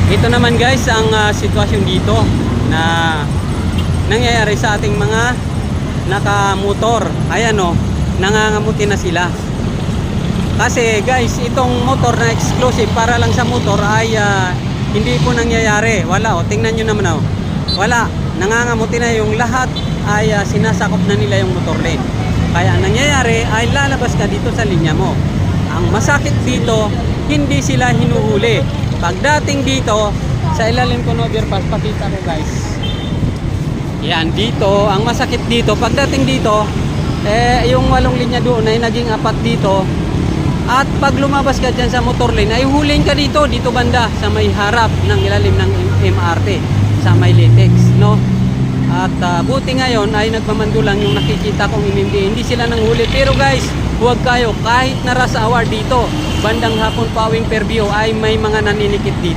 Ito naman guys ang sitwasyon dito na nangyayari sa ating mga nakamotor. Ayan o, nangangamuti na sila. Kasi guys, itong motor na exclusive para lang sa motor ay hindi po nangyayari. Wala o, tingnan nyo naman o. Wala, nangangamuti na yung lahat ay sinasakop na nila yung motor lane. Kaya ang nangyayari ay lalabas ka dito sa linya mo. Ang masakit dito, hindi sila hinuhuli. Pagdating dito, sa ilalim ko ng overpass, pakita ko guys. Yan, dito, ang masakit dito, pagdating dito, yung 8 linya doon ay naging 4 dito. At pag lumabas ka dyan sa motor lane, ay huling ka dito, dito banda, sa may harap ng ilalim ng MRT, sa may latex, no? At buti ngayon ay nagmamandulang yung nakikita kong hindi sila nanghuli. Pero guys, huwag kayo, kahit na rush hour dito, bandang hapon pawing Fairview ay may mga naninikit dito.